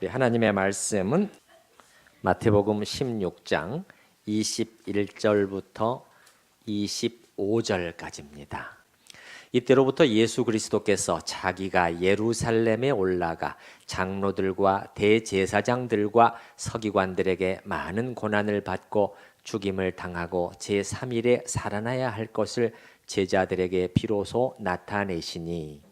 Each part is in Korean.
우리 하나님의 말씀은 마태복음 16장 21절부터 25절까지입니다. 이때로부터 예수 그리스도께서 자기가 예루살렘에 올라가 장로들과 대제사장들과 서기관들에게 많은 고난을 받고 죽임을 당하고 제3일에 살아나야 할 것을 제자들에게 비로소 나타내시니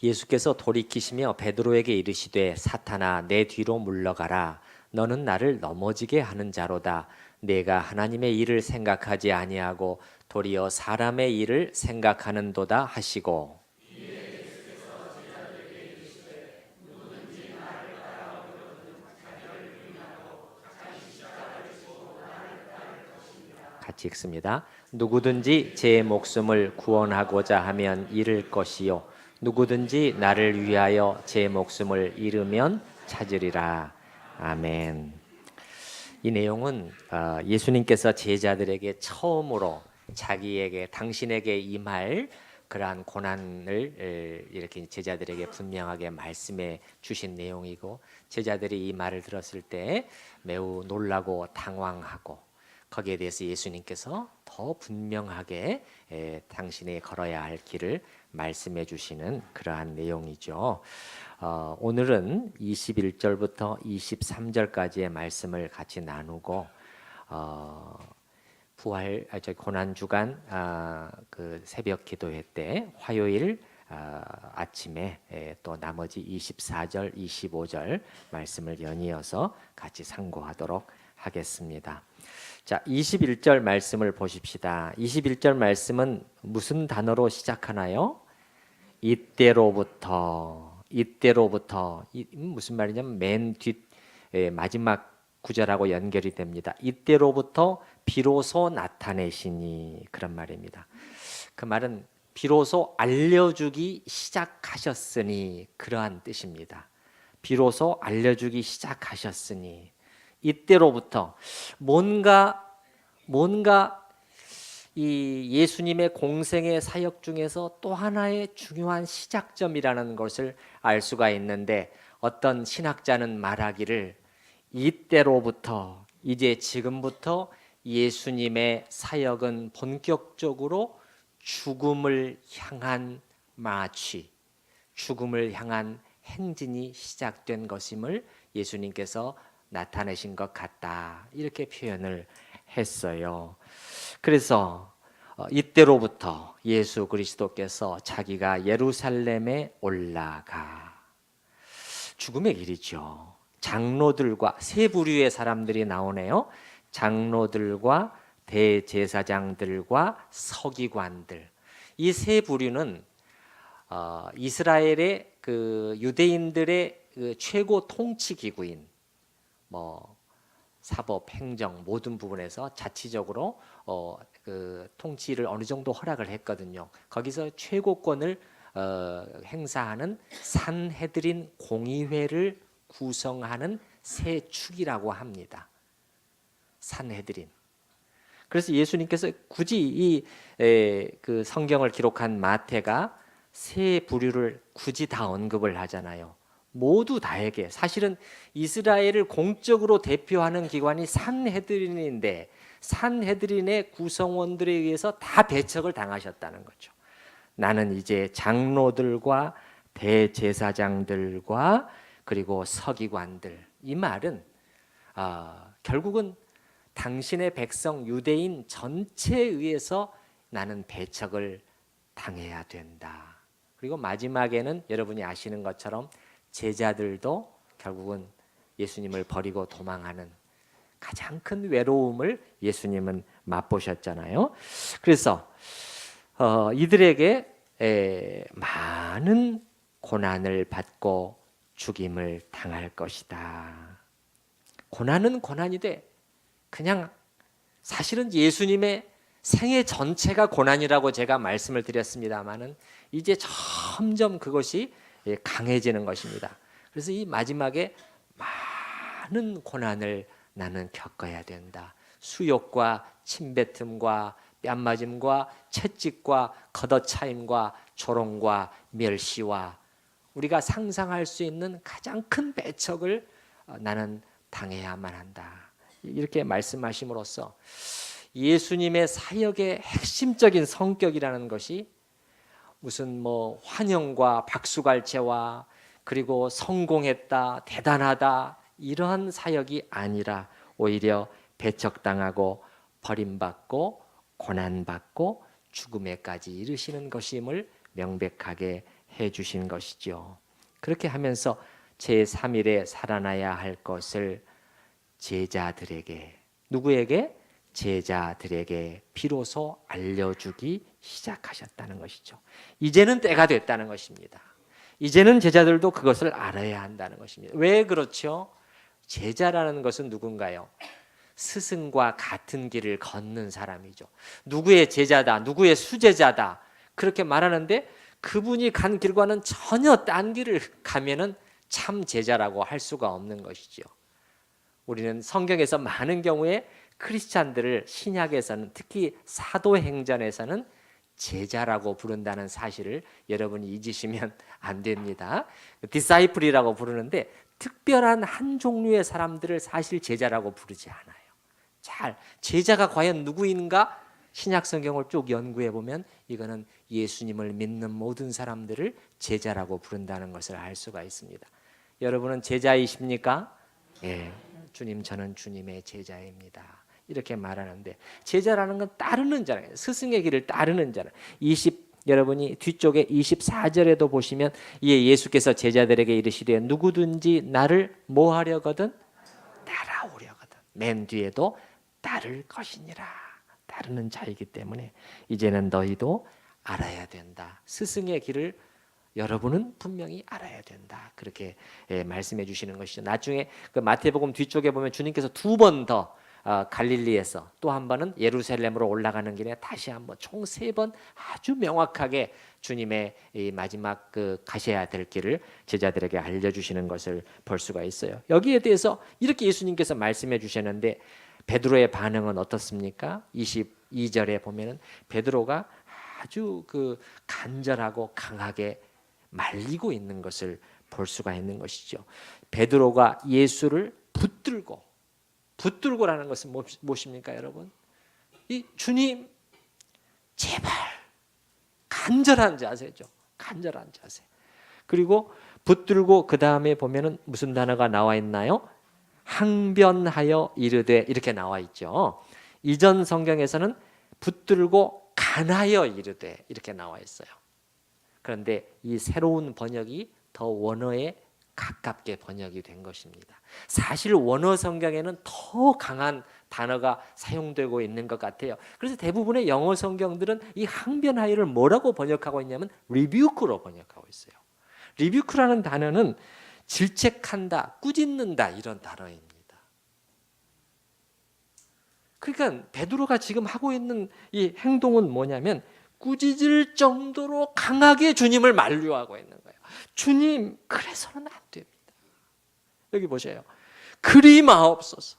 예수께서 돌이키시며 베드로에게 이르시되 사탄아 내 뒤로 물러가라. 너는 나를 넘어지게 하는 자로다. 내가 하나님의 일을 생각하지 아니하고 도리어 사람의 일을 생각하는도다 하시고 같이 읽습니다. 누구든지 제 목숨을 구원하고자 하면 잃을 것이요 누구든지 나를 위하여 제 목숨을 잃으면 찾으리라. 아멘. 이 내용은 예수님께서 제자들에게 처음으로 자기에게 당신에게 임할 그러한 고난을 이렇게 제자들에게 분명하게 말씀해 주신 내용이고, 제자들이 이 말을 들었을 때 매우 놀라고 당황하고 거기에 대해서 예수님께서 더 분명하게 당신이 걸어야 할 길을 말씀해 주시는 그러한 내용이죠. 오늘은 21절부터 23절까지의 말씀을 같이 나누고 부활 고난 주간 그 새벽 기도회 때 화요일 아침에 또 나머지 24절, 25절 말씀을 연이어서 같이 상고하도록 하겠습니다. 자, 21절 말씀을 보십시다. 21절 말씀은 무슨 단어로 시작하나요? 이때로부터. 무슨 말이냐면 맨 뒷 마지막 구절하고 연결이 됩니다. 이때로부터 비로소 나타내시니, 그런 말입니다. 그 말은 비로소 알려주기 시작하셨으니, 그러한 뜻입니다. 비로소 알려주기 시작하셨으니, 이때로부터 뭔가 이 예수님의 공생의 사역 중에서 또 하나의 중요한 시작점이라는 것을 알 수가 있는데, 어떤 신학자는 말하기를 이때로부터, 이제 지금부터 예수님의 사역은 본격적으로 죽음을 향한 마취, 죽음을 향한 행진이 시작된 것임을 예수님께서 나타내신 것 같다, 이렇게 표현을 했어요. 그래서 이때로부터 예수 그리스도께서 자기가 예루살렘에 올라가, 죽음의 길이죠. 장로들과 세 부류의 사람들이 나오네요. 장로들과 대제사장들과 서기관들, 이 세 부류는 이스라엘의 그 유대인들의 그 최고 통치 기구인 사법, 행정 모든 부분에서 자치적으로 그 통치를 어느 정도 허락을 했거든요. 거기서 최고권을 행사하는 산헤드린 공의회를 구성하는 세 축이라고 합니다. 산헤드린. 그래서 예수님께서 굳이 이 그 성경을 기록한 마태가 세 부류를 굳이 다 언급을 하잖아요. 모두 다에게, 사실은 이스라엘을 공적으로 대표하는 기관이 산헤드린인데 산헤드린의 구성원들에 의해서 다 배척을 당하셨다는 거죠. 나는 이제 장로들과 대제사장들과 그리고 서기관들, 이 말은 결국은 당신의 백성 유대인 전체에 의해서 나는 배척을 당해야 된다. 그리고 마지막에는 여러분이 아시는 것처럼 제자들도 결국은 예수님을 버리고 도망하는 가장 큰 외로움을 예수님은 맛보셨잖아요. 그래서 이들에게 많은 고난을 받고 죽임을 당할 것이다. 고난은 고난이 돼. 그냥 사실은 예수님의 생애 전체가 고난이라고 제가 말씀을 드렸습니다마는 이제 점점 그것이 강해지는 것입니다. 그래서 이 마지막에 많은 고난을 나는 겪어야 된다. 수욕과 침뱉음과 뺨맞음과 채찍과 걷어차임과 조롱과 멸시와 우리가 상상할 수 있는 가장 큰 배척을 나는 당해야만 한다. 이렇게 말씀하심으로써 예수님의 사역의 핵심적인 성격이라는 것이 무슨 환영과 박수갈채와 그리고 성공했다, 대단하다 이러한 사역이 아니라 오히려 배척당하고 버림받고 고난받고 죽음에까지 이르시는 것임을 명백하게 해주신 것이죠. 그렇게 하면서 제3일에 살아나야 할 것을 제자들에게, 누구에게? 제자들에게 비로소 알려주기 시작하셨다는 것이죠. 이제는 때가 됐다는 것입니다. 이제는 제자들도 그것을 알아야 한다는 것입니다. 왜 그렇죠? 제자라는 것은 누군가요? 스승과 같은 길을 걷는 사람이죠. 누구의 제자다, 누구의 수제자다 그렇게 말하는데 그분이 간 길과는 전혀 딴 길을 가면은 참 제자라고 할 수가 없는 것이죠. 우리는 성경에서 많은 경우에 크리스찬들을 신약에서는 특히 사도행전에서는 제자라고 부른다는 사실을 여러분이 잊으시면 안 됩니다. 디사이플이라고 부르는데 특별한 한 종류의 사람들을 사실 제자라고 부르지 않아요. 제자가 과연 누구인가? 신약 성경을 쭉 연구해 보면 이거는 예수님을 믿는 모든 사람들을 제자라고 부른다는 것을 알 수가 있습니다. 여러분은 제자이십니까? 예, 주님 저는 주님의 제자입니다. 이렇게 말하는데 제자라는 건 따르는 자예요. 스승의 길을 따르는 자는. 여러분이 뒤쪽에 24절에도 보시면 이에 예수께서 제자들에게 이르시되 누구든지 나를 뭐 하려거든 따라오려거든 맨 뒤에도 따를 것이니라. 따르는 자이기 때문에 이제는 너희도 알아야 된다. 스승의 길을 여러분은 분명히 알아야 된다. 그렇게 말씀해 주시는 것이죠. 나중에 그 마태복음 뒤쪽에 보면 주님께서 두 번 더 갈릴리에서 또 한 번은 예루살렘으로 올라가는 길에 다시 한번 총 3번 아주 명확하게 주님의 이 마지막 그 가셔야 될 길을 제자들에게 알려주시는 것을 볼 수가 있어요. 여기에 대해서 이렇게 예수님께서 말씀해 주셨는데 베드로의 반응은 어떻습니까? 22절에 보면은 베드로가 아주 그 간절하고 강하게 말리고 있는 것을 볼 수가 있는 것이죠. 베드로가 예수를 붙들고라는 것은 무엇입니까, 여러분? 이 주님 제발 간절한 자세죠. 간절한 자세. 그리고 붙들고 그 다음에 보면은 무슨 단어가 나와 있나요? 항변하여 이르되 이렇게 나와 있죠. 이전 성경에서는 붙들고 간하여 이르되 이렇게 나와 있어요. 그런데 이 새로운 번역이 더 원어에 가깝게 번역이 된 것입니다. 사실 원어 성경에는 더 강한 단어가 사용되고 있는 것 같아요. 그래서 대부분의 영어 성경들은 이 항변하여를 뭐라고 번역하고 있냐면 rebuke로 번역하고 있어요. rebuke라는 단어는 질책한다, 꾸짖는다 이런 단어입니다. 그러니까 베드로가 지금 하고 있는 이 행동은 뭐냐면 꾸짖을 정도로 강하게 주님을 만류하고 있는 거예요. 주님, 그래서는 안 됩니다. 여기 보세요. 그리 마옵소서.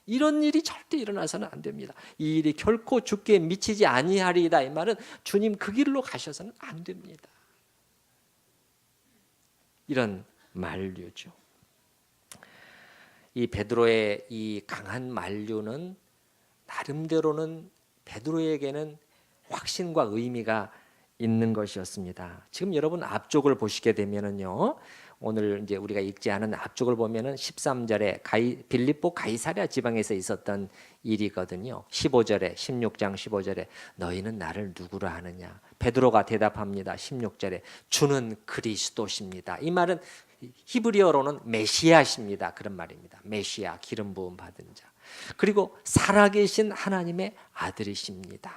이런 일이 절대 일어나서는 안 됩니다. 이 일이 결코 주께 미치지 아니하리이다. 이 말은 주님 그 길로 가셔서는 안 됩니다. 이런 만류죠. 이 베드로의 이 강한 만류는 나름대로는 베드로에게는 확신과 의미가 있는 것이었습니다. 지금 여러분 앞쪽을 보시게 되면은요. 오늘 이제 우리가 읽지 않은 앞쪽을 보면은 13절에 빌립보 가이사랴 지방에서 있었던 일이거든요. 15절에 16장 15절에 너희는 나를 누구라 하느냐? 베드로가 대답합니다. 16절에 주는 그리스도십니다. 이 말은 히브리어로는 메시아십니다. 그런 말입니다. 메시아, 기름 부음 받은 자. 그리고 살아계신 하나님의 아들이십니다.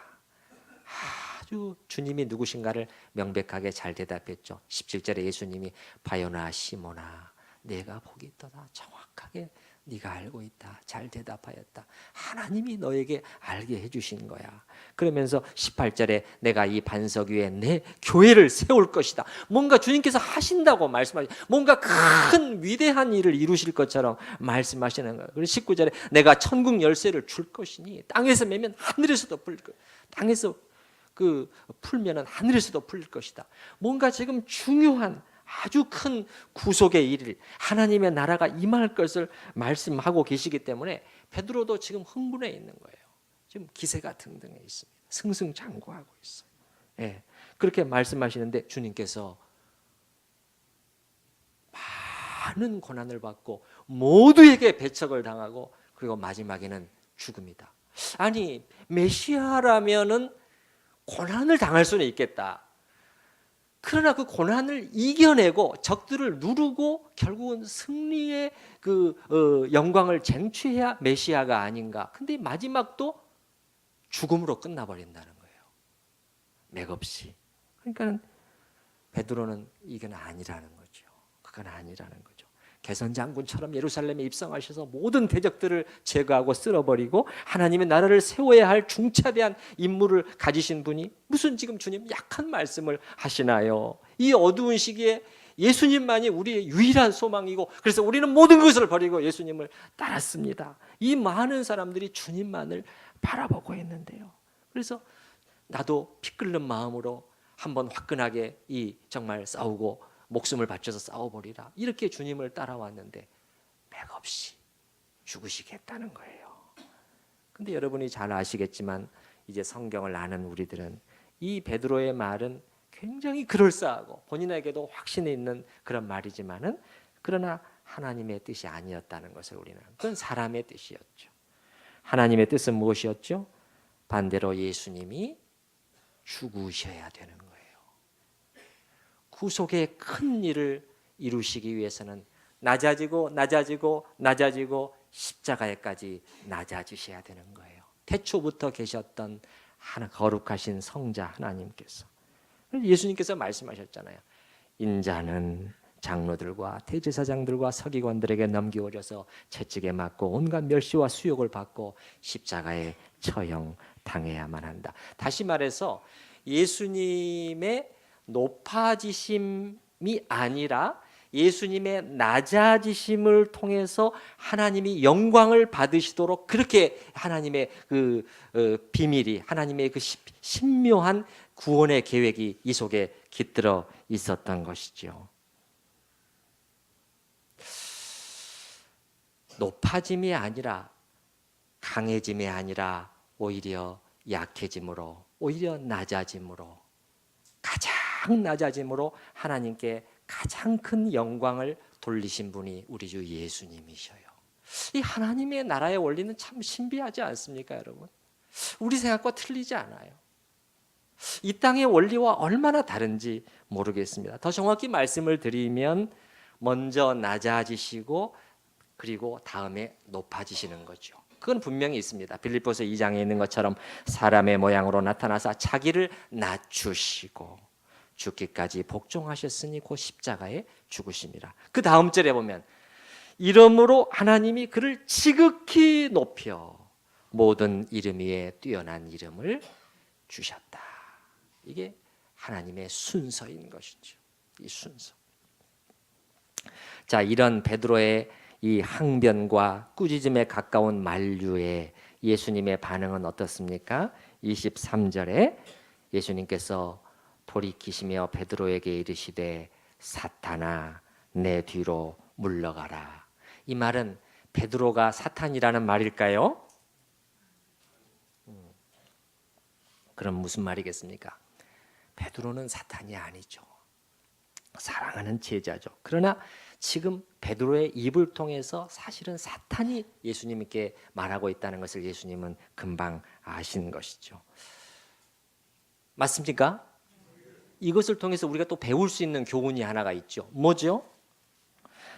아주 주님이 누구신가를 명백하게 잘 대답했죠. 17절에 예수님이 바요나 시모나 내가 복이 있도다. 정확하게 네가 알고 있다. 잘 대답하였다. 하나님이 너에게 알게 해주신 거야. 그러면서 18절에 내가 이 반석 위에 내 교회를 세울 것이다. 뭔가 주님께서 하신다고 말씀하시죠. 뭔가 큰 위대한 일을 이루실 것처럼 말씀하시는 거예요. 그리고 19절에 내가 천국 열쇠를 줄 것이니 땅에서 매면 하늘에서도 풀릴 것. 땅에서 풀면은 하늘에서도 풀릴 것이다. 뭔가 지금 중요한 아주 큰 구속의 일, 하나님의 나라가 임할 것을 말씀하고 계시기 때문에 베드로도 지금 흥분해 있는 거예요. 지금 기세가 등등해 있습니다. 승승장구하고 있어요. 예, 그렇게 말씀하시는데 주님께서 많은 고난을 받고 모두에게 배척을 당하고 그리고 마지막에는 죽음이다. 아니 메시아라면은 고난을 당할 수는 있겠다. 그러나 그 고난을 이겨내고 적들을 누르고 결국은 승리의 영광을 쟁취해야 메시아가 아닌가. 근데 마지막도 죽음으로 끝나버린다는 거예요. 맥없이. 그러니까 베드로는 이건 아니라는 거죠. 그건 아니라는 거죠. 개선 장군처럼 예루살렘에 입성하셔서 모든 대적들을 제거하고 쓸어버리고 하나님의 나라를 세워야 할 중차대한 임무를 가지신 분이 무슨 지금 주님 약한 말씀을 하시나요? 이 어두운 시기에 예수님만이 우리의 유일한 소망이고 그래서 우리는 모든 것을 버리고 예수님을 따랐습니다. 이 많은 사람들이 주님만을 바라보고 있는데요. 그래서 나도 피 끓는 마음으로 한번 화끈하게 정말 싸우고 목숨을 바쳐서 싸워버리라. 이렇게 주님을 따라왔는데 맥없이 죽으시겠다는 거예요. 근데 여러분이 잘 아시겠지만 이제 성경을 아는 우리들은 이 베드로의 말은 굉장히 그럴싸하고 본인에게도 확신이 있는 그런 말이지만은 그러나 하나님의 뜻이 아니었다는 것을 우리는 그건 사람의 뜻이었죠. 하나님의 뜻은 무엇이었죠? 반대로 예수님이 죽으셔야 되는 거예요. 구속의 큰 일을 이루시기 위해서는 낮아지고 십자가에까지 낮아지셔야 되는 거예요. 태초부터 계셨던 거룩하신 성자 하나님께서. 예수님께서 말씀하셨잖아요. 인자는 장로들과 대제사장들과 서기관들에게 넘겨오려서 채찍에 맞고 온갖 멸시와 수욕을 받고 십자가에 처형 당해야만 한다. 다시 말해서 예수님의 높아지심이 아니라 예수님의 낮아지심을 통해서 하나님이 영광을 받으시도록 그렇게 하나님의 비밀이 하나님의 신묘한 구원의 계획이 이 속에 깃들어 있었던 것이죠. 높아짐이 아니라 강해짐이 아니라 오히려 약해짐으로 오히려 낮아짐으로 가장 낮아짐으로 하나님께 가장 큰 영광을 돌리신 분이 우리 주 예수님이셔요. 이 하나님의 나라의 원리는 참 신비하지 않습니까, 여러분? 우리 생각과 틀리지 않아요. 이 땅의 원리와 얼마나 다른지 모르겠습니다. 더 정확히 말씀을 드리면 먼저 낮아지시고 그리고 다음에 높아지시는 거죠. 그건 분명히 있습니다. 빌립보서 2장에 있는 것처럼 사람의 모양으로 나타나사 자기를 낮추시고 죽기까지 복종하셨으니 곧 십자가에 죽으심이라. 그 다음 절에 보면 이러므로 하나님이 그를 지극히 높여 모든 이름 위에 뛰어난 이름을 주셨다. 이게 하나님의 순서인 것이죠. 이 순서. 자, 이런 베드로의 이 항변과 꾸짖음에 가까운 만류에 예수님의 반응은 어떻습니까? 23절에 예수님께서 돌이키시며 베드로에게 이르시되 사탄아 내 뒤로 물러가라. 이 말은 베드로가 사탄이라는 말일까요? 그럼 무슨 말이겠습니까? 베드로는 사탄이 아니죠. 사랑하는 제자죠. 그러나 지금 베드로의 입을 통해서 사실은 사탄이 예수님께 말하고 있다는 것을 예수님은 금방 아신 것이죠. 맞습니까? 이것을 통해서 우리가 또 배울 수 있는 교훈이 하나가 있죠. 뭐죠?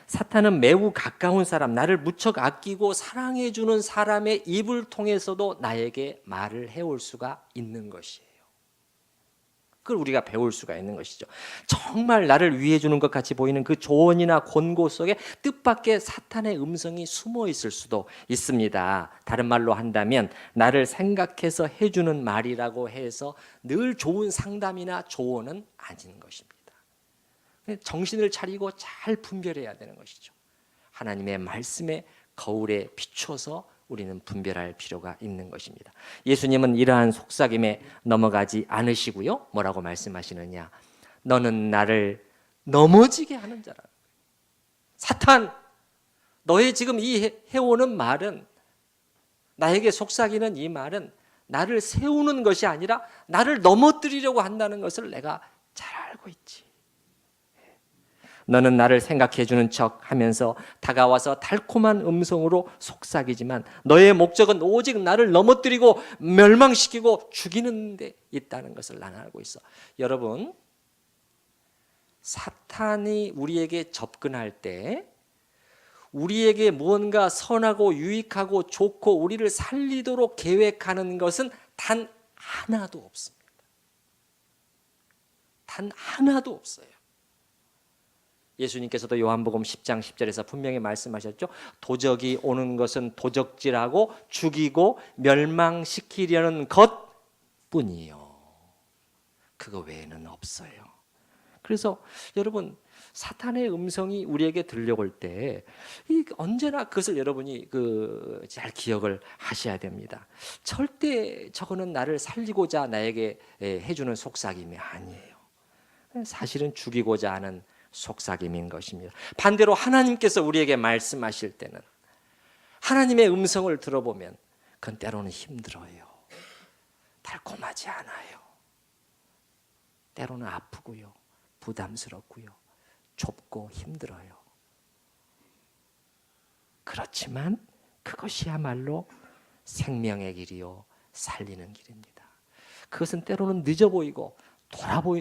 사탄은 매우 가까운 사람, 나를 무척 아끼고 사랑해주는 사람의 입을 통해서도 나에게 말을 해올 수가 있는 것이에요. 그걸 우리가 배울 수가 있는 것이죠. 정말 나를 위해 주는 것 같이 보이는 그 조언이나 권고 속에 뜻밖의 사탄의 음성이 숨어 있을 수도 있습니다. 다른 말로 한다면 나를 생각해서 해주는 말이라고 해서 늘 좋은 상담이나 조언은 아닌 것입니다. 정신을 차리고 잘 분별해야 되는 것이죠. 하나님의 말씀에 거울에 비춰서 우리는 분별할 필요가 있는 것입니다. 예수님은 이러한 속삭임에 넘어가지 않으시고요. 뭐라고 말씀하시느냐? 너는 나를 넘어지게 하는 자라. 사탄, 너의 지금 이 해오는 말은, 나에게 속삭이는 이 말은 나를 세우는 것이 아니라 나를 넘어뜨리려고 한다는 것을 내가 잘 알고 있지. 너는 나를 생각해 주는 척 하면서 다가와서 달콤한 음성으로 속삭이지만 너의 목적은 오직 나를 넘어뜨리고 멸망시키고 죽이는 데 있다는 것을 나는 알고 있어. 여러분, 사탄이 우리에게 접근할 때 우리에게 무언가 선하고 유익하고 좋고 우리를 살리도록 계획하는 것은 단 하나도 없습니다. 단 하나도 없어요. 예수님께서도 요한복음 10장 10절에서 분명히 말씀하셨죠. 도적이 오는 것은 도적질하고 죽이고 멸망시키려는 것뿐이요. 그거 외에는 없어요. 그래서 여러분, 사탄의 음성이 우리에게 들려올 때 언제나 그것을 여러분이 잘 기억을 하셔야 됩니다. 절대 저거는 나를 살리고자 나에게 해주는 속삭임이 아니에요. 사실은 죽이고자 하는 속삭임인 것입니다. 반대로 하나님께서 우리에게 말씀하실 때는 하나님의 음성을 들어보면 그건 때로는 힘들어요. 달콤하지 않아요. 때로는 아프고요. 부담스럽고요. 좁고 힘들어요. 그렇지만 그것이야말로 생명의 길이요 살리는 길입니다. 그것은 때로는 늦어 보이고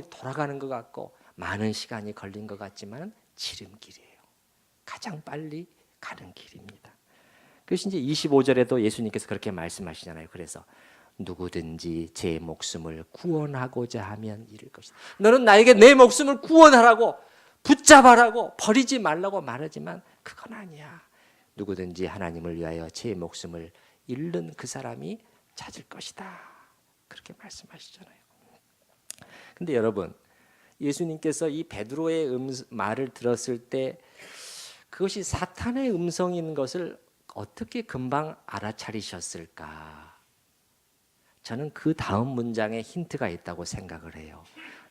돌아가는 것 같고 많은 시간이 걸린 것 같지만 지름길이에요. 가장 빨리 가는 길입니다. 그래서 이제 25절에도 예수님께서 그렇게 말씀하시잖아요. 그래서 누구든지 제 목숨을 구원하고자 하면 이룰 것이다. 너는 나에게 내 목숨을 구원하라고 붙잡아라고 버리지 말라고 말하지만 그건 아니야. 누구든지 하나님을 위하여 제 목숨을 잃는 그 사람이 찾을 것이다. 그렇게 말씀하시잖아요. 근데 여러분, 예수님께서 이 베드로의 말을 들었을 때 그것이 사탄의 음성인 것을 어떻게 금방 알아차리셨을까? 저는 그 다음 문장에 힌트가 있다고 생각을 해요.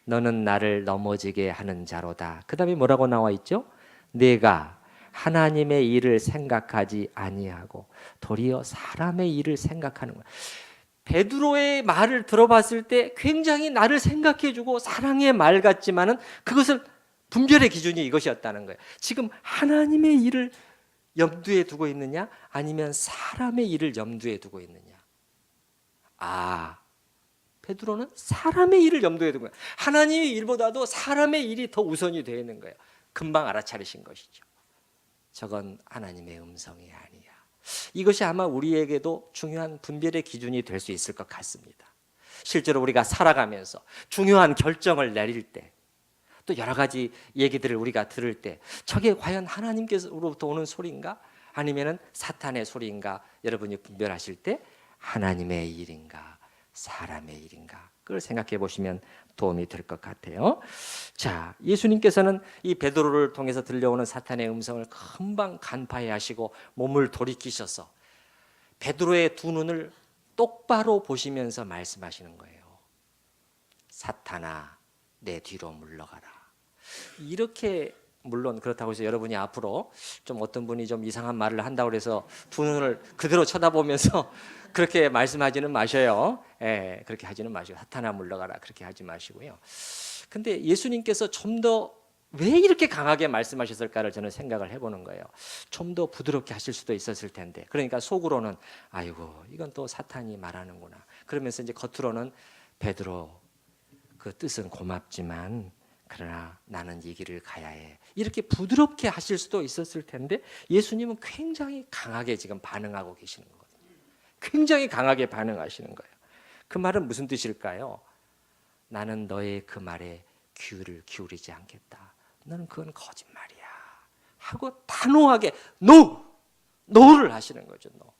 너는 나를 넘어지게 하는 자로다. 그 다음에 뭐라고 나와 있죠? 내가 하나님의 일을 생각하지 아니하고 도리어 사람의 일을 생각하는 거야. 베드로의 말을 들어봤을 때 굉장히 나를 생각해주고 사랑의 말 같지만은 그것을 분별의 기준이 이것이었다는 거예요. 지금 하나님의 일을 염두에 두고 있느냐 아니면 사람의 일을 염두에 두고 있느냐. 베드로는 사람의 일을 염두에 두고 하나님의 일보다도 사람의 일이 더 우선이 되어 있는 거예요. 금방 알아차리신 것이죠. 저건 하나님의 음성이 아니야. 이것이 아마 우리에게도 중요한 분별의 기준이 될 수 있을 것 같습니다. 실제로 우리가 살아가면서 중요한 결정을 내릴 때, 또 여러 가지 얘기들을 우리가 들을 때 저게 과연 하나님께로부터 오는 소리인가 아니면 사탄의 소리인가 여러분이 분별하실 때 하나님의 일인가 사람의 일인가 그걸 생각해 보시면 도움이 될 것 같아요. 자, 예수님께서는 이 베드로를 통해서 들려오는 사탄의 음성을 금방 간파해 하시고 몸을 돌이키셔서 베드로의 두 눈을 똑바로 보시면서 말씀하시는 거예요. 사탄아, 내 뒤로 물러가라. 이렇게 물론 그렇다고 해서 여러분이 앞으로 좀 어떤 분이 좀 이상한 말을 한다고 해서 두 눈을 그대로 쳐다보면서 그렇게 말씀하지는 마셔요. 그렇게 하지는 마시고 사탄아 물러가라 그렇게 하지 마시고요. 근데 예수님께서 좀 더 왜 이렇게 강하게 말씀하셨을까를 저는 생각을 해보는 거예요. 좀 더 부드럽게 하실 수도 있었을 텐데 그러니까 속으로는 아이고 이건 또 사탄이 말하는구나 그러면서 이제 겉으로는 베드로 그 뜻은 고맙지만 그러나 나는 이 길을 가야 해. 이렇게 부드럽게 하실 수도 있었을 텐데 예수님은 굉장히 강하게 지금 반응하고 계시는 거거든요. 굉장히 강하게 반응하시는 거예요. 그 말은 무슨 뜻일까요? 나는 너의 그 말에 귀를 기울이지 않겠다. 너는 그건 거짓말이야 하고 단호하게 노를 하시는 거죠. 노.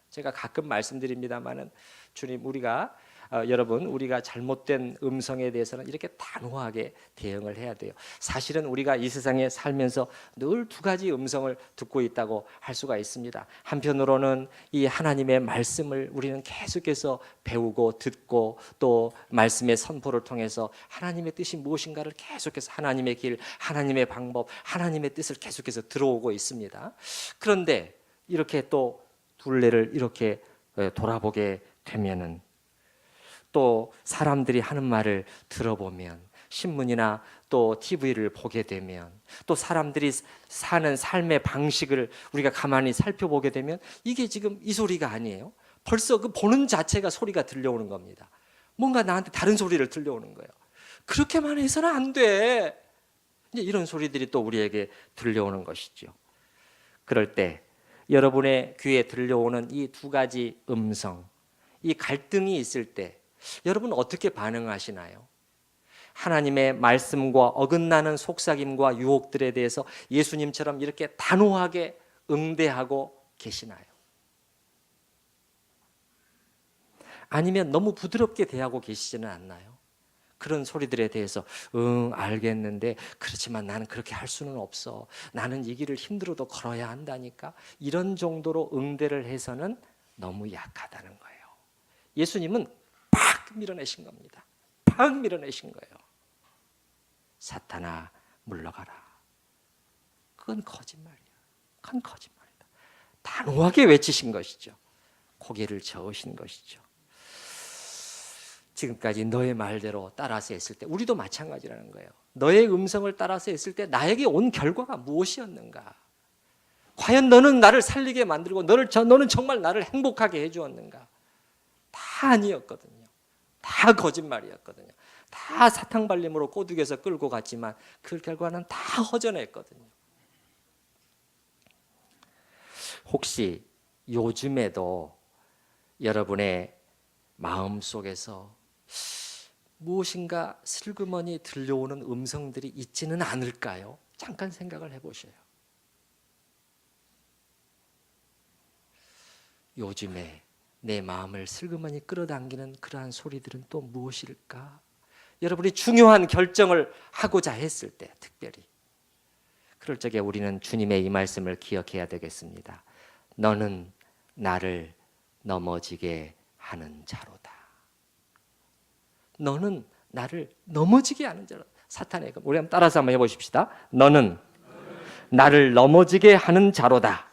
제가 가끔 말씀드립니다마는 주님, 여러분, 우리가 잘못된 음성에 대해서는 이렇게 단호하게 대응을 해야 돼요. 사실은 우리가 이 세상에 살면서 늘 두 가지 음성을 듣고 있다고 할 수가 있습니다. 한편으로는 이 하나님의 말씀을 우리는 계속해서 배우고 듣고, 또 말씀의 선포를 통해서 하나님의 뜻이 무엇인가를 계속해서 하나님의 길, 하나님의 방법, 하나님의 뜻을 계속해서 들어오고 있습니다. 그런데 이렇게 또 둘레를 이렇게 돌아보게 되면은, 또 사람들이 하는 말을 들어보면, 신문이나 또 TV를 보게 되면, 또 사람들이 사는 삶의 방식을 우리가 가만히 살펴보게 되면, 이게 지금 이 소리가 아니에요. 벌써 그 보는 자체가 소리가 들려오는 겁니다. 뭔가 나한테 다른 소리를 들려오는 거예요. 그렇게만 해서는 안 돼. 이제 이런 소리들이 또 우리에게 들려오는 것이죠. 그럴 때 여러분의 귀에 들려오는 이 두 가지 음성, 이 갈등이 있을 때 여러분 어떻게 반응하시나요? 하나님의 말씀과 어긋나는 속삭임과 유혹들에 대해서 예수님처럼 이렇게 단호하게 응대하고 계시나요? 아니면 너무 부드럽게 대하고 계시지는 않나요? 그런 소리들에 대해서 알겠는데 그렇지만 나는 그렇게 할 수는 없어. 나는 이 길을 힘들어도 걸어야 한다니까. 이런 정도로 응대를 해서는 너무 약하다는 거예요. 예수님은 팍 밀어내신 겁니다. 팍 밀어내신 거예요. 사탄아 물러가라. 그건 거짓말이야. 그건 거짓말이다. 단호하게 외치신 것이죠. 고개를 저으신 것이죠. 지금까지 너의 말대로 따라서 했을 때, 우리도 마찬가지라는 거예요. 너의 음성을 따라서 했을 때 나에게 온 결과가 무엇이었는가? 과연 너는 나를 살리게 만들고 너는 정말 나를 행복하게 해주었는가? 다 아니었거든요. 다 거짓말이었거든요. 다 사탕발림으로 꼬드겨서 끌고 갔지만 그 결과는 다 허전했거든요. 혹시 요즘에도 여러분의 마음속에서 무엇인가 슬그머니 들려오는 음성들이 있지는 않을까요? 잠깐 생각을 해보셔요. 요즘에 내 마음을 슬그머니 끌어당기는 그러한 소리들은 또 무엇일까? 여러분이 중요한 결정을 하고자 했을 때, 특별히 그럴 적에 우리는 주님의 이 말씀을 기억해야 되겠습니다. 너는 나를 넘어지게 하는 자로다. 너는 나를 넘어지게 하는 자로다. 사탄의 금. 우리 한번 따라서 한번 해보십시다. 너는 나를 넘어지게 하는 자로다.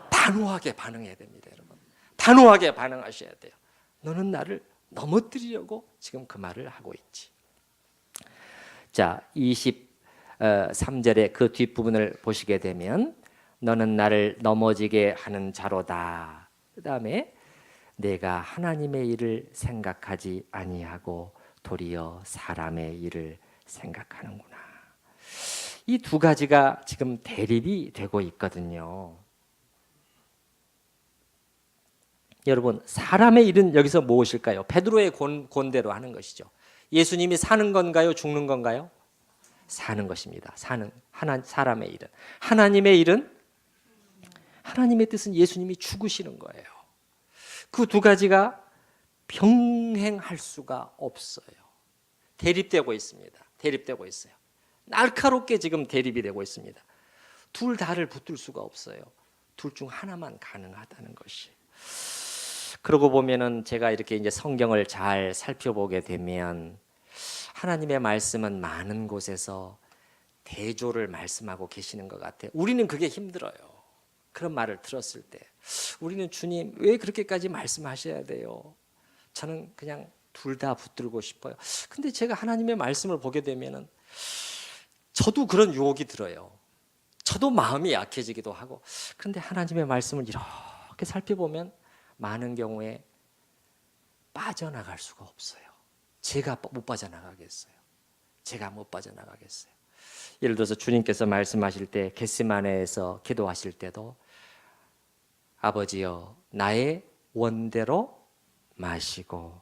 단호하게 반응해야 됩니다, 여러분. 단호하게 반응하셔야 돼요. 너는 나를 넘어뜨리려고 지금 그 말을 하고 있지. 자, 23절의 그 뒷부분을 보시게 되면 너는 나를 넘어지게 하는 자로다. 그 다음에 내가 하나님의 일을 생각하지 아니하고 도리어 사람의 일을 생각하는구나. 이 두 가지가 지금 대립이 되고 있거든요. 여러분, 사람의 일은 여기서 무엇일까요? 베드로의 권대로 하는 것이죠. 예수님이 사는 건가요? 죽는 건가요? 사는 것입니다. 사람의 일은. 하나님의 일은, 하나님의 뜻은 예수님이 죽으시는 거예요. 그 두 가지가 병행할 수가 없어요. 대립되고 있습니다. 대립되고 있어요. 날카롭게 지금 대립이 되고 있습니다. 둘 다를 붙들 수가 없어요. 둘 중 하나만 가능하다는 것이. 그러고 보면은 제가 이렇게 이제 성경을 잘 살펴보게 되면 하나님의 말씀은 많은 곳에서 대조를 말씀하고 계시는 것 같아요. 우리는 그게 힘들어요. 그런 말을 들었을 때 우리는 주님 왜 그렇게까지 말씀하셔야 돼요? 저는 그냥 둘 다 붙들고 싶어요. 근데 제가 하나님의 말씀을 보게 되면은 저도 그런 유혹이 들어요. 저도 마음이 약해지기도 하고. 그런데 하나님의 말씀을 이렇게 살펴보면 많은 경우에 빠져나갈 수가 없어요. 제가 못 빠져나가겠어요. 제가 못 빠져나가겠어요. 예를 들어서 주님께서 말씀하실 때 겟세마네에서 기도하실 때도 아버지여 나의 원대로 마시고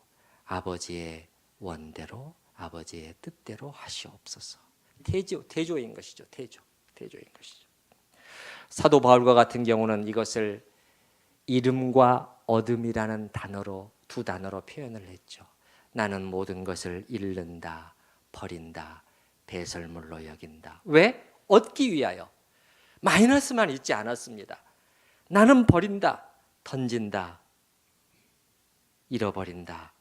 아버지의 원대로 아버지의 뜻대로 하시옵소서. 태조인 것이죠. 태조인 것이죠. 사도 바울과 같은 경우는 이것을 이름과 어둠이라는 단어로, 두 단어로 표현을 했죠. 나는 모든 것을 잃는다, 버린다, 배설물로 여긴다. 왜? 얻기 위하여. 마이너스만 있지 않았습니다. 나는 버린다, 던진다, 잃어버린다.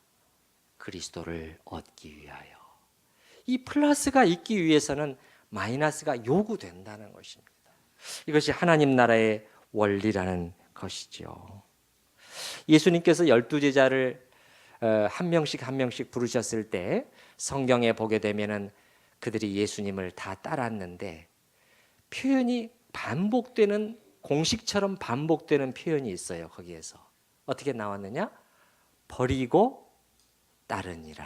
그리스도를 얻기 위하여. 이 플러스가 있기 위해서는 마이너스가 요구된다는 것입니다. 이것이 하나님 나라의 원리라는 것이죠. 예수님께서 12제자를 한 명씩 한 명씩 부르셨을 때 성경에 보게 되면은 그들이 예수님을 다 따랐는데 표현이 반복되는, 공식처럼 반복되는 표현이 있어요. 거기에서 어떻게 나왔느냐? 버리고 따르니라.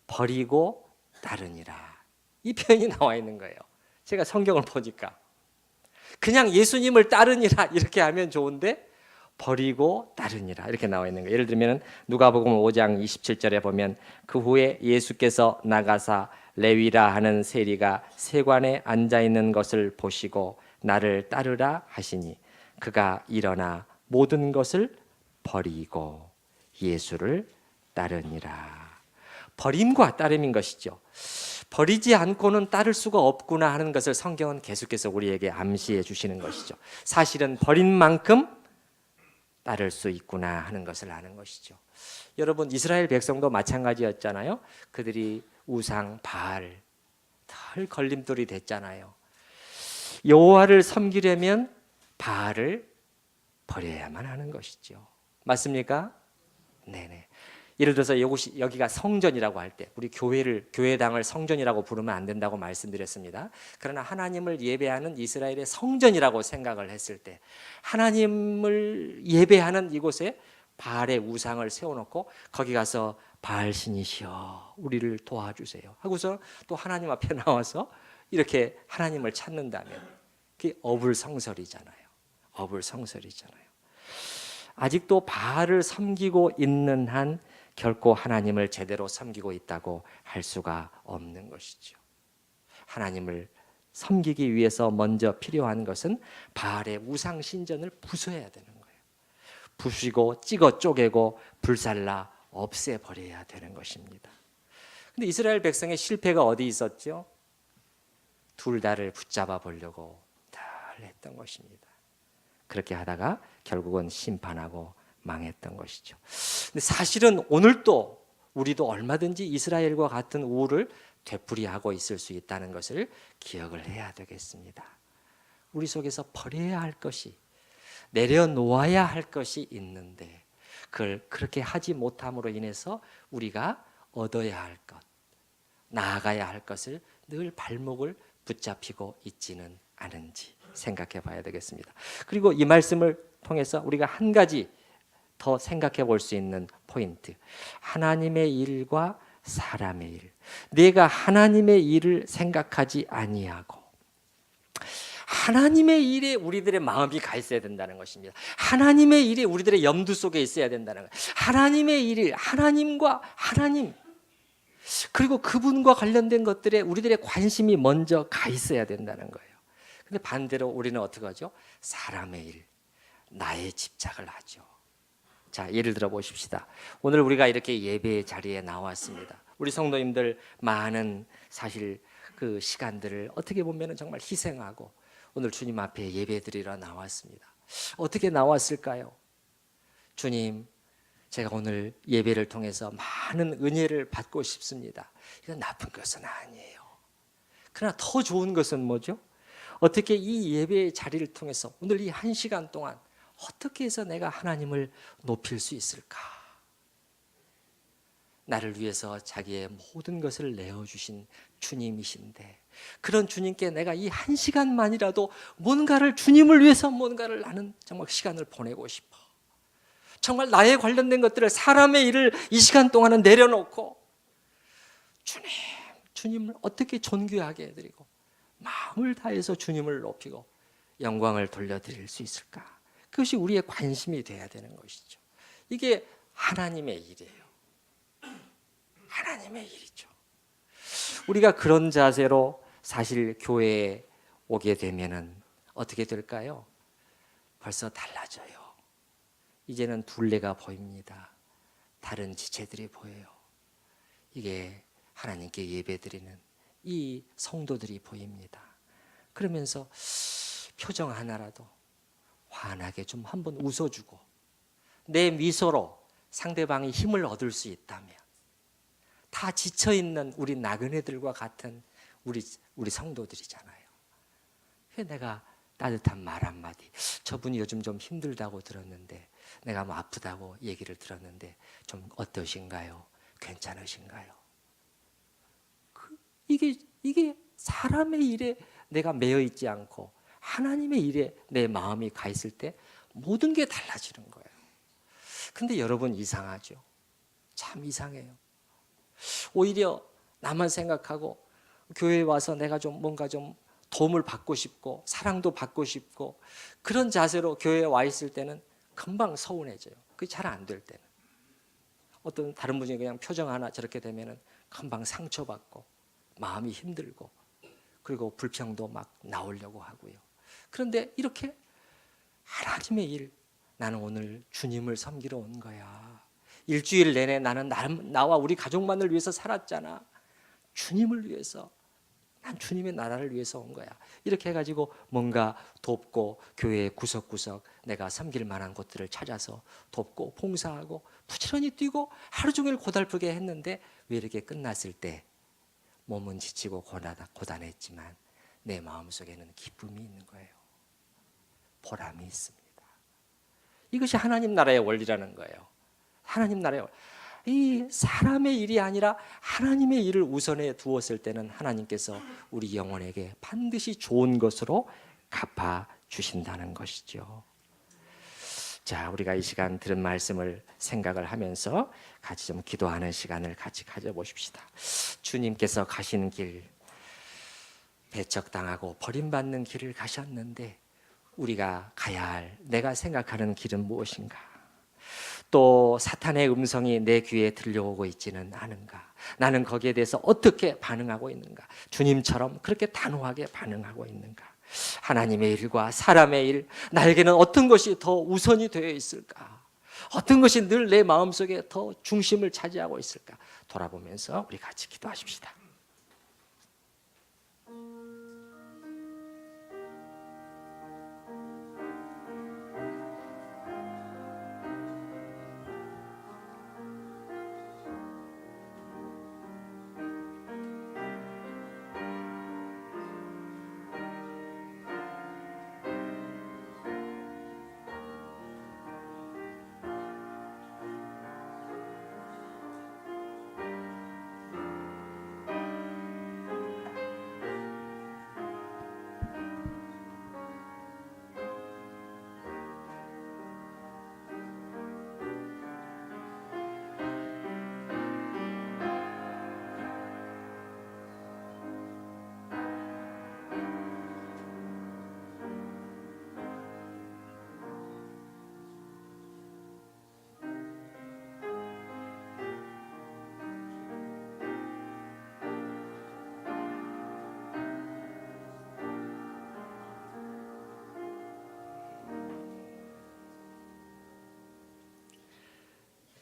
버리고 따르니라. 이 표현이 나와 있는 거예요. 제가 성경을 보니까 그냥 예수님을 따르니라 이렇게 하면 좋은데 버리고 따르니라 이렇게 나와 있는 거예요. 예를 들면 누가복음 5장 27절에 보면 그 후에 예수께서 나가사 레위라 하는 세리가 세관에 앉아 있는 것을 보시고 나를 따르라 하시니 그가 일어나 모든 것을 버리고 예수를 따르니라. 버림과 따름인 것이죠. 버리지 않고는 따를 수가 없구나 하는 것을 성경은 계속해서 우리에게 암시해 주시는 것이죠. 사실은 버린 만큼 따를 수 있구나 하는 것을 아는 것이죠. 여러분, 이스라엘 백성도 마찬가지였잖아요. 그들이 우상 바알 늘 걸림돌이 됐잖아요. 여호와를 섬기려면 바알을 버려야만 하는 것이죠. 맞습니까? 네네. 예를 들어서 여기가 성전이라고 할 때 우리 교회당을 성전이라고 부르면 안 된다고 말씀드렸습니다. 그러나 하나님을 예배하는 이스라엘의 성전이라고 생각을 했을 때 하나님을 예배하는 이곳에 바알의 우상을 세워놓고 거기 가서 바알 신이시여 우리를 도와주세요 하고서 또 하나님 앞에 나와서 이렇게 하나님을 찾는다면 그게 어불성설이잖아요. 어불성설이잖아요. 아직도 바알을 섬기고 있는 한 결코 하나님을 제대로 섬기고 있다고 할 수가 없는 것이죠. 하나님을 섬기기 위해서 먼저 필요한 것은 바알의 우상 신전을 부숴야 되는 거예요. 부수고 찍어 쪼개고 불살라 없애버려야 되는 것입니다. 근데 이스라엘 백성의 실패가 어디 있었죠? 둘 다를 붙잡아 보려고 다 했던 것입니다. 그렇게 하다가 결국은 심판하고 망했던 것이죠. 근데 사실은 오늘도 우리도 얼마든지 이스라엘과 같은 우를 되풀이하고 있을 수 있다는 것을 기억을 해야 되겠습니다. 우리 속에서 버려야 할 것이, 내려놓아야 할 것이 있는데 그걸 그렇게 하지 못함으로 인해서 우리가 얻어야 할 것, 나아가야 할 것을 늘 발목을 붙잡히고 있지는 않은지 생각해 봐야 되겠습니다. 그리고 이 말씀을 통해서 우리가 한 가지 더 생각해 볼 수 있는 포인트, 하나님의 일과 사람의 일. 내가 하나님의 일을 생각하지 아니하고 하나님의 일에 우리들의 마음이 가 있어야 된다는 것입니다. 하나님의 일이 우리들의 염두 속에 있어야 된다는 거예요. 하나님의 일, 하나님과 하나님, 그리고 그분과 관련된 것들에 우리들의 관심이 먼저 가 있어야 된다는 거예요. 근데 반대로 우리는 어떻게 하죠? 사람의 일, 나의 집착을 하죠. 자, 예를 들어 보십시다. 오늘 우리가 이렇게 예배의 자리에 나왔습니다. 우리 성도님들 많은 사실 그 시간들을 어떻게 보면 정말 희생하고 오늘 주님 앞에 예배드리러 나왔습니다. 어떻게 나왔을까요? 주님, 제가 오늘 예배를 통해서 많은 은혜를 받고 싶습니다. 이건 나쁜 것은 아니에요. 그러나 더 좋은 것은 뭐죠? 어떻게 이 예배의 자리를 통해서 오늘 이 1시간 동안 어떻게 해서 내가 하나님을 높일 수 있을까? 나를 위해서 자기의 모든 것을 내어주신 주님이신데 그런 주님께 내가 이 1시간만이라도 뭔가를 주님을 위해서 뭔가를 나는 정말 시간을 보내고 싶어. 정말 나에 관련된 것들을 사람의 일을 이 시간 동안은 내려놓고 주님을 어떻게 존귀하게 해드리고 마음을 다해서 주님을 높이고 영광을 돌려드릴 수 있을까? 그것이 우리의 관심이 돼야 되는 것이죠. 이게 하나님의 일이에요. 하나님의 일이죠. 우리가 그런 자세로 사실 교회에 오게 되면은 어떻게 될까요? 벌써 달라져요. 이제는 둘레가 보입니다. 다른 지체들이 보여요. 이게 하나님께 예배드리는 이 성도들이 보입니다. 그러면서 표정 하나라도 환하게 좀 한번 웃어주고 내 미소로 상대방이 힘을 얻을 수 있다면, 다 지쳐있는 우리 나그네들과 같은 우리 성도들이잖아요. 내가 따뜻한 말 한마디, 저분이 요즘 좀 힘들다고 들었는데, 내가 뭐 아프다고 얘기를 들었는데 좀 어떠신가요? 괜찮으신가요? 이게 사람의 일에 내가 매여 있지 않고 하나님의 일에 내 마음이 가 있을 때 모든 게 달라지는 거예요. 근데 여러분, 이상하죠? 참 이상해요. 오히려 나만 생각하고 교회에 와서 내가 좀 뭔가 좀 도움을 받고 싶고 사랑도 받고 싶고 그런 자세로 교회에 와 있을 때는 금방 서운해져요. 그게 잘 안 될 때는. 어떤 다른 분이 그냥 표정 하나 저렇게 되면은 금방 상처받고 마음이 힘들고 그리고 불평도 막 나오려고 하고요. 그런데 이렇게 하나님의 일, 나는 오늘 주님을 섬기러 온 거야. 일주일 내내 나는 나와 우리 가족만을 위해서 살았잖아. 주님을 위해서, 난 주님의 나라를 위해서 온 거야. 이렇게 해가지고 뭔가 돕고 교회의 구석구석 내가 섬길 만한 곳들을 찾아서 돕고 봉사하고 부지런히 뛰고 하루 종일 고달프게 했는데 왜 이렇게 끝났을 때 몸은 지치고 고단했지만 내 마음속에는 기쁨이 있는 거예요. 보람이 있습니다. 이것이 하나님 나라의 원리라는 거예요. 하나님 나라의 원리. 이 사람의 일이 아니라 하나님의 일을 우선에 두었을 때는 하나님께서 우리 영혼에게 반드시 좋은 것으로 갚아 주신다는 것이죠. 자, 우리가 이 시간 들은 말씀을 생각을 하면서 같이 좀 기도하는 시간을 같이 가져보십시다. 주님께서 가신 길, 배척당하고 버림받는 길을 가셨는데 우리가 가야 할, 내가 생각하는 길은 무엇인가? 또 사탄의 음성이 내 귀에 들려오고 있지는 않은가? 나는 거기에 대해서 어떻게 반응하고 있는가? 주님처럼 그렇게 단호하게 반응하고 있는가? 하나님의 일과 사람의 일, 나에게는 어떤 것이 더 우선이 되어 있을까? 어떤 것이 늘 내 마음속에 더 중심을 차지하고 있을까? 돌아보면서 우리 같이 기도하십시다.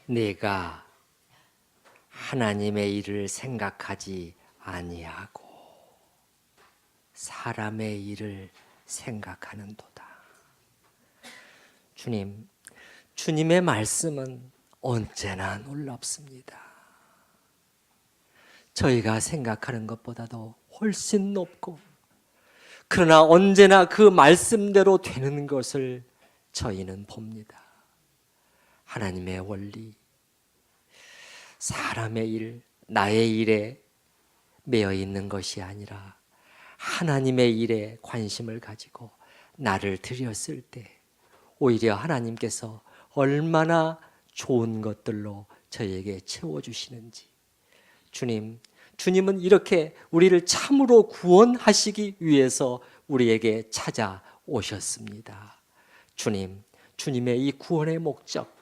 내가 하나님의 일을 생각하지 아니하고 사람의 일을 생각하는도다. 주님, 주님의 말씀은 언제나 놀랍습니다. 저희가 생각하는 것보다도 훨씬 높고, 그러나 언제나 그 말씀대로 되는 것을 저희는 봅니다. 하나님의 원리, 사람의 일, 나의 일에 매여 있는 것이 아니라 하나님의 일에 관심을 가지고 나를 드렸을 때 오히려 하나님께서 얼마나 좋은 것들로 저에게 채워주시는지. 주님은 이렇게 우리를 참으로 구원하시기 위해서 우리에게 찾아오셨습니다. 주님의 이 구원의 목적,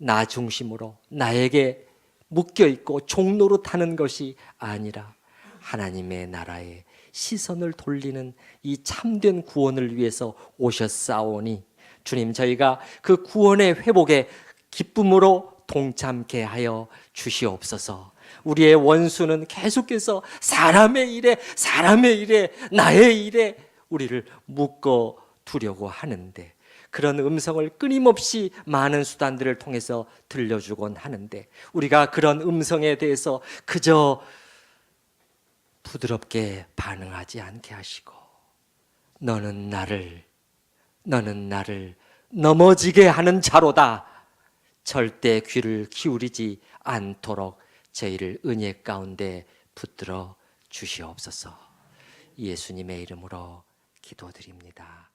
나 중심으로 나에게 묶여 있고 종로로 타는 것이 아니라 하나님의 나라에 시선을 돌리는 이 참된 구원을 위해서 오셨사오니 주님, 저희가 그 구원의 회복에 기쁨으로 동참케 하여 주시옵소서. 우리의 원수는 계속해서 사람의 일에 나의 일에 우리를 묶어 두려고 하는데, 그런 음성을 끊임없이 많은 수단들을 통해서 들려주곤 하는데, 우리가 그런 음성에 대해서 그저 부드럽게 반응하지 않게 하시고, 너는 나를 넘어지게 하는 자로다, 절대 귀를 기울이지 않도록 저희를 은혜 가운데 붙들어 주시옵소서. 예수님의 이름으로 기도드립니다.